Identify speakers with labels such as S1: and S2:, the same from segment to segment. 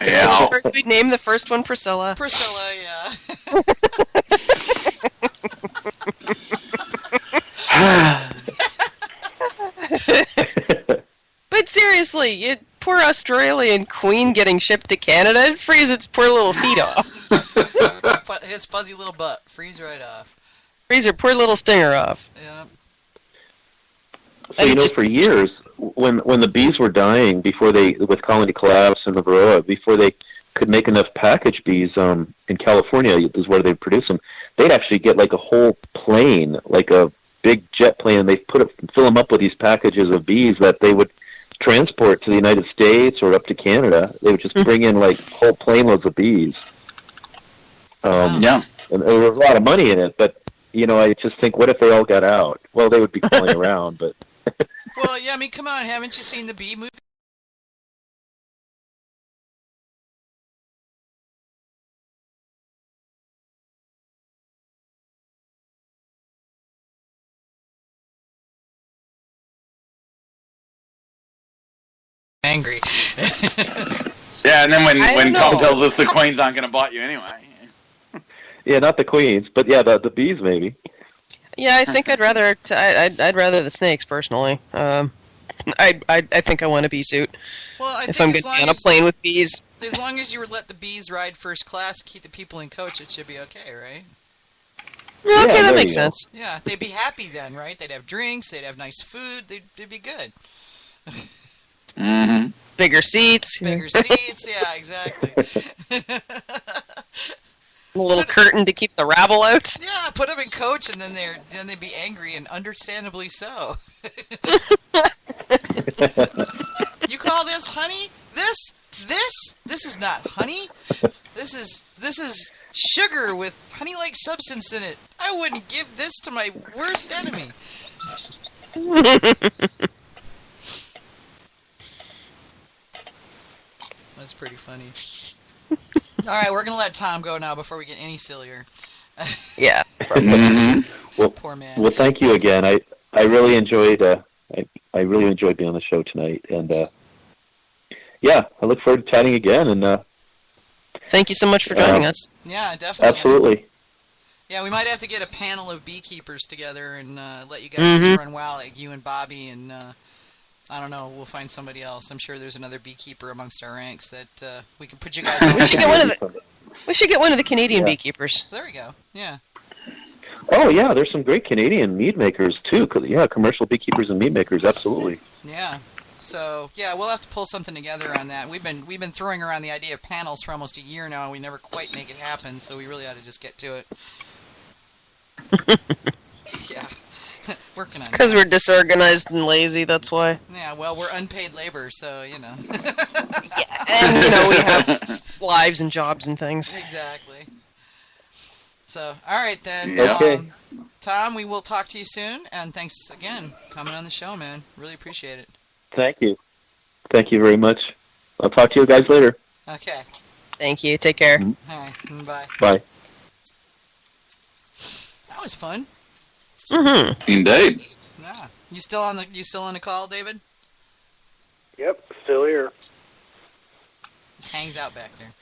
S1: Yeah.
S2: We'd name the first one Priscilla.
S3: Priscilla, yeah.
S2: But seriously, poor Australian queen getting shipped to Canada, it'd freeze its poor little feet off.
S3: His fuzzy little butt. Freeze right off.
S2: Freeze her poor little stinger off.
S3: Yeah.
S4: So, for years, when the bees were dying with colony collapse and the varroa, before they could make enough package bees in California, is where they produce them, they'd actually get like a whole plane, like a big jet plane, and they'd fill them up with these packages of bees that they would transport to the United States or up to Canada. They would just bring in like whole plane loads of bees.
S1: Yeah.
S4: And there was a lot of money in it, but I just think, what if they all got out? Well, they would be flying around, but...
S3: Well, yeah, I mean, come on, haven't you seen the bee movie? Angry.
S1: Yeah, and then when Tom
S2: know.
S1: tells us the queens aren't going to bite you anyway.
S4: Yeah, not the queens, but yeah, the bees maybe.
S2: Yeah, I think I'd rather the snakes personally. I think I want a bee suit.
S3: Well, I
S2: if
S3: think
S2: I'm going to be on a plane with bees.
S3: As long as you let the bees ride first class, keep the people in coach, it should be okay, right?
S2: Yeah, okay,
S4: Yeah,
S2: that makes
S4: there you
S2: sense.
S3: Yeah, they'd be happy then, right? They'd have drinks, they'd have nice food, they'd be good.
S1: Mm-hmm.
S2: Bigger seats.
S3: Bigger seats, yeah, exactly.
S2: A little curtain to keep the rabble out.
S3: Yeah, put them in coach, and then they'd be angry, and understandably so. You call this honey? This is not honey. This is sugar with honey-like substance in it. I wouldn't give this to my worst enemy. That's pretty funny. All right, we're gonna let Tom go now before we get any sillier.
S2: Yeah.
S1: Mm-hmm.
S3: Poor man.
S4: Well, thank you again. I really enjoyed I really enjoyed being on the show tonight, and yeah, I look forward to chatting again. And
S2: Thank you so much for joining us.
S3: Yeah, definitely.
S4: absolutely.
S3: Yeah, we might have to get a panel of beekeepers together and let you guys run wild, like you and Bobby, and I don't know, we'll find somebody else. I'm sure there's another beekeeper amongst our ranks that we can put you guys on.
S2: We should get one of the Canadian beekeepers.
S3: There we go. Yeah.
S4: Oh yeah, there's some great Canadian mead makers too. Yeah, commercial beekeepers and mead makers, absolutely.
S3: Yeah. So yeah, we'll have to pull something together on that. We've been throwing around the idea of panels for almost a year now, and we never quite make it happen. So we really ought to just get to it. Yeah. Working on it.
S2: Because we're disorganized and lazy, that's why.
S3: Yeah, well, we're unpaid labor, so,
S2: Yeah, and, we have lives and jobs and things.
S3: Exactly. So, all right, then.
S4: Okay.
S3: Tom, we will talk to you soon, and thanks again for coming on the show, man. Really appreciate it.
S4: Thank you. Thank you very much. I'll talk to you guys later.
S3: Okay.
S2: Thank you. Take care.
S4: Mm-hmm.
S3: All right. Bye.
S4: Bye.
S3: That was fun.
S2: Mm-hmm.
S1: Indeed.
S3: Yeah. You still on the call, David?
S5: Yep, still here.
S3: Just hangs out back there.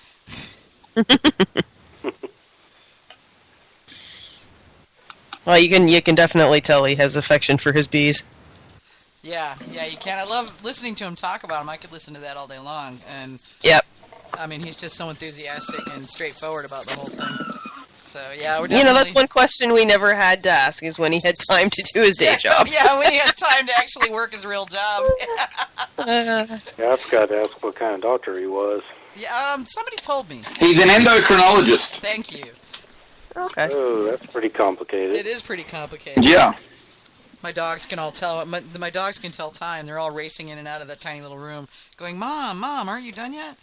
S2: Well, you can definitely tell he has affection for his bees.
S3: Yeah, you can. I love listening to him talk about them. I could listen to that all day long. And
S2: Yep.
S3: I mean, he's just so enthusiastic and straightforward about the whole thing. So, yeah, we're definitely...
S2: that's one question we never had to ask, is when he had time to do his day job.
S3: Yeah, when he has time to actually work his real job.
S5: Yeah, I forgot to ask what kind of doctor he was.
S3: Yeah, somebody told me.
S1: He's an endocrinologist.
S3: Thank you.
S2: Okay.
S5: Oh, that's pretty complicated.
S3: It is pretty complicated.
S1: Yeah.
S3: My dogs can all tell. My dogs can tell time. They're all racing in and out of that tiny little room, going, "Mom, aren't you done yet?"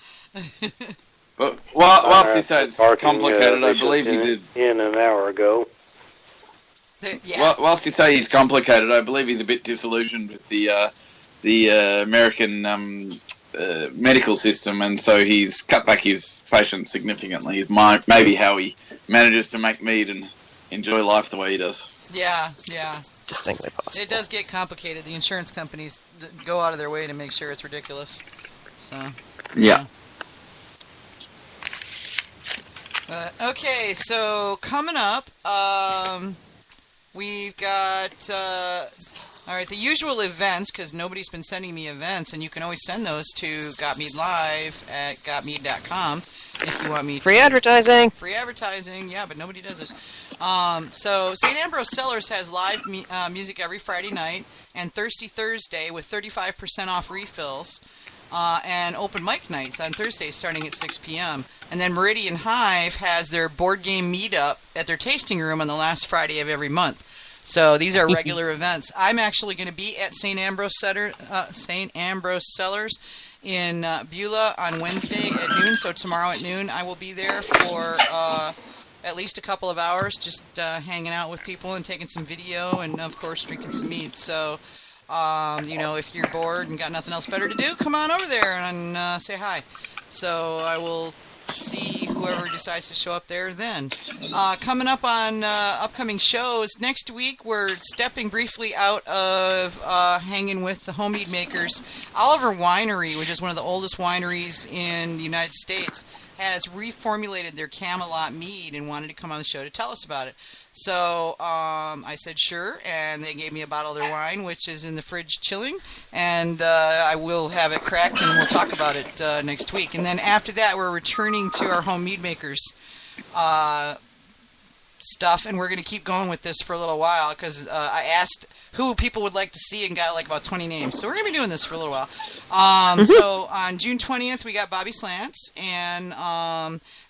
S1: But whilst he says it's complicated, I believe he did.
S5: In an hour ago.
S3: Yeah.
S1: Well, whilst you say he's complicated, I believe he's a bit disillusioned with the American medical system, and so he's cut back his patients significantly. Is maybe how he manages to make mead and enjoy life the way he does.
S3: Yeah.
S2: Distinctly possible.
S3: It does get complicated. The insurance companies go out of their way to make sure it's ridiculous. So.
S1: Yeah.
S3: Okay, so coming up, we've got, all right, the usual events, because nobody's been sending me events, and you can always send those to gotmeadlive@gotmead.com if you want me to.
S2: Free advertising.
S3: Free advertising, yeah, but nobody does it. So St. Ambrose Cellars has live music every Friday night, and Thirsty Thursday with 35% off refills. And open mic nights on Thursdays starting at 6 p.m. And then Meridian Hive has their board game meetup at their tasting room on the last Friday of every month. So these are regular events. I'm actually going to be at St. Ambrose Cellars in Beulah on Wednesday at noon. So tomorrow at noon I will be there for at least a couple of hours, just hanging out with people and taking some video and, of course, drinking some mead. So... if you're bored and got nothing else better to do, come on over there and say hi. So I will see whoever decides to show up there then. Coming up on upcoming shows, next week we're stepping briefly out of hanging with the home mead makers. Oliver Winery, which is one of the oldest wineries in the United States, has reformulated their Camelot mead and wanted to come on the show to tell us about it. So I said sure, and they gave me a bottle of their wine, which is in the fridge chilling, and I will have it cracked, and we'll talk about it next week. And then after that, we're returning to our home mead makers stuff, and we're going to keep going with this for a little while, because I asked who people would like to see and got like about 20 names. So we're going to be doing this for a little while. So on June 20th, we got Bobby Slants, and...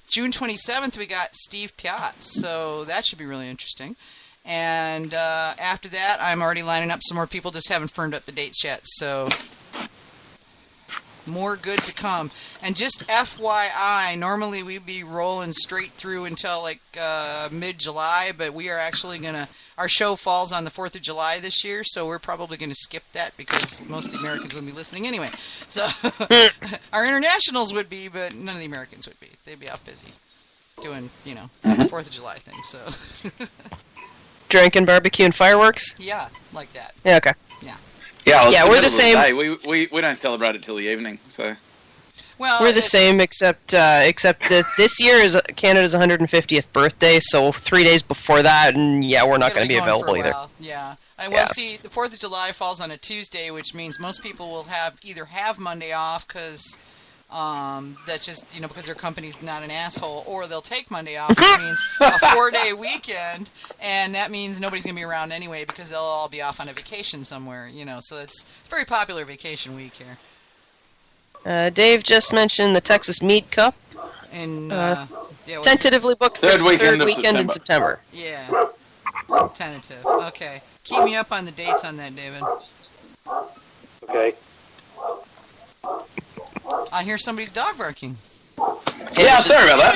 S3: June 27th, we got Steve Piatz, so that should be really interesting. And after that, I'm already lining up some more people, just haven't firmed up the dates yet, so more good to come. And just FYI, normally we'd be rolling straight through until like mid-July, but we are actually going to... Our show falls on the 4th of July this year, so we're probably going to skip that because most of the Americans wouldn't be listening anyway. So our internationals would be, but none of the Americans would be. They'd be off busy doing, 4th of July things. So
S2: Drinking, barbecue, and fireworks?
S3: Yeah, like that.
S2: Yeah, okay.
S3: Yeah.
S2: Yeah, we're the same.
S1: We don't celebrate it till the evening, so...
S3: Well,
S2: we're the same, except that this year is Canada's 150th birthday, so 3 days before that, and we're not going to be available either.
S3: Yeah. Well, see, the 4th of July falls on a Tuesday, which means most people will either have Monday off because that's just, because their company's not an asshole, or they'll take Monday off, which means a 4-day weekend, and that means nobody's going to be around anyway because they'll all be off on a vacation somewhere, so it's a very popular vacation week here.
S2: Dave just mentioned the Texas Mead Cup.
S3: And
S2: tentatively booked for the third weekend in September.
S3: Yeah. Tentative. Okay. Keep me up on the dates on that, David.
S5: Okay.
S3: I hear somebody's dog barking.
S1: Yeah, sorry about that.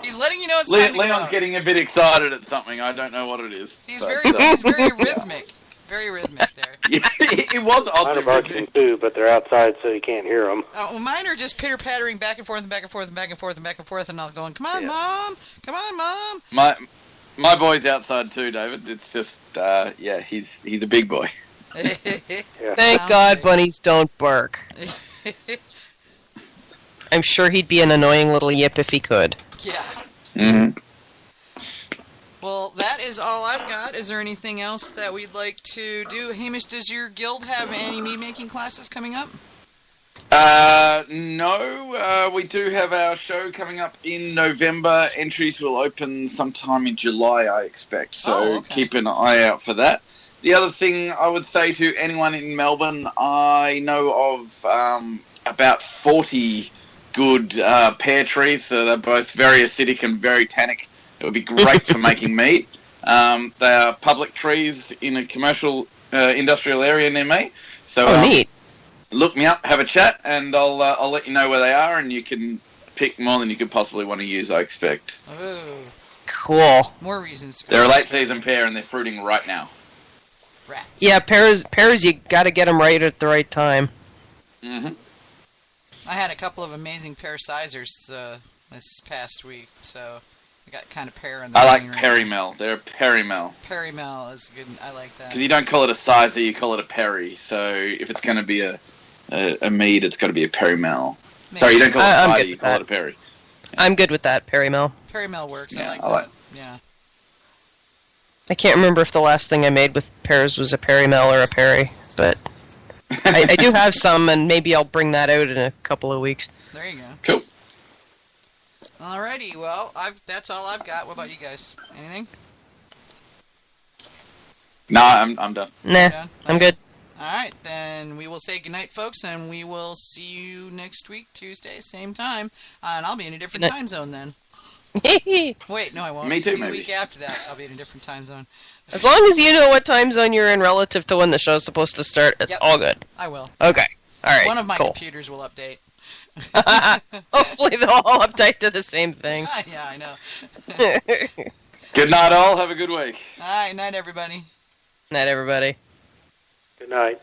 S3: He's letting you know it's time to go
S1: Leon's
S3: out.
S1: getting a bit excited at something. I don't know what it is.
S3: He's very rhythmic. Very rhythmic there.
S1: Yeah, it was
S5: Mine
S1: odd.
S5: are barking too, but they're outside, so you can't hear them.
S3: Well, mine are just pitter-pattering back and forth and back and forth and back and forth and back and forth, and I'll going, come on, Mom! Come on, Mom!
S1: My boy's outside too, David. It's just, he's a big boy.
S5: Yeah.
S2: Thank God bunnies don't bark. I'm sure he'd be an annoying little yip if he could.
S3: Yeah.
S1: Mm-hmm.
S3: Well, that is all I've got. Is there anything else that we'd like to do? Hamish, does your guild have any mead-making classes coming up?
S1: No. We do have our show coming up in November. Entries will open sometime in July, I expect. So keep an eye out for that. The other thing I would say to anyone in Melbourne, I know of about 40 good pear trees that are both very acidic and very tannic. It would be great for making mead. They are public trees in a commercial industrial area near me. So
S2: neat.
S1: Look me up, have a chat, and I'll let you know where they are, and you can pick more than you could possibly want to use, I expect.
S3: Oh.
S2: Cool.
S3: More reasons to go.
S1: They're a late season pear, and they're fruiting right now.
S3: Rats.
S2: Yeah, pears, you got to get them right at the right time.
S1: Mm-hmm.
S3: I had a couple of amazing pear sizers this past week, so I got kind of pear in the
S1: I like
S3: right
S1: Perrymel. They're a Perrymel.
S3: Perrymel is good. I like that.
S1: Because you don't call it a sizer, you call it a Perry. So if it's going to be a mead, it's got to be a Perrymel. Sorry, you don't call it a cider, you call it a Perry.
S2: I'm good with that, Perrymel.
S3: Perry-Mel works.
S1: Yeah,
S3: I like
S1: I like-
S3: that. Yeah.
S2: I can't remember if the last thing I made with pears was a Perry-Mel or a Perry, but I do have some, and maybe I'll bring that out in a couple of weeks.
S3: There you go.
S1: Cool.
S3: Alrighty, well, that's all I've got. What about you guys? Anything?
S1: No, I'm done.
S2: Nah,
S3: Done?
S2: I'm good.
S3: Alright, then we will say goodnight, folks, and we will see you next week, Tuesday, same time. And I'll be in a different
S2: Good night.
S3: time zone then.
S2: As
S3: Wait, no, I won't.
S1: Me too,
S3: The
S1: maybe.
S3: week after that, I'll be in a different time zone.
S2: long as you know what time zone you're in relative to when the show's supposed to start, it's
S3: Yep.
S2: all good.
S3: I will.
S2: Okay. All right.
S3: One of my
S2: cool.
S3: computers will update.
S2: Hopefully they'll all update to the same thing.
S3: Yeah, I know.
S1: Good night, all. Have a good week.
S3: Alright, night, everybody.
S2: Night, everybody.
S5: Good night.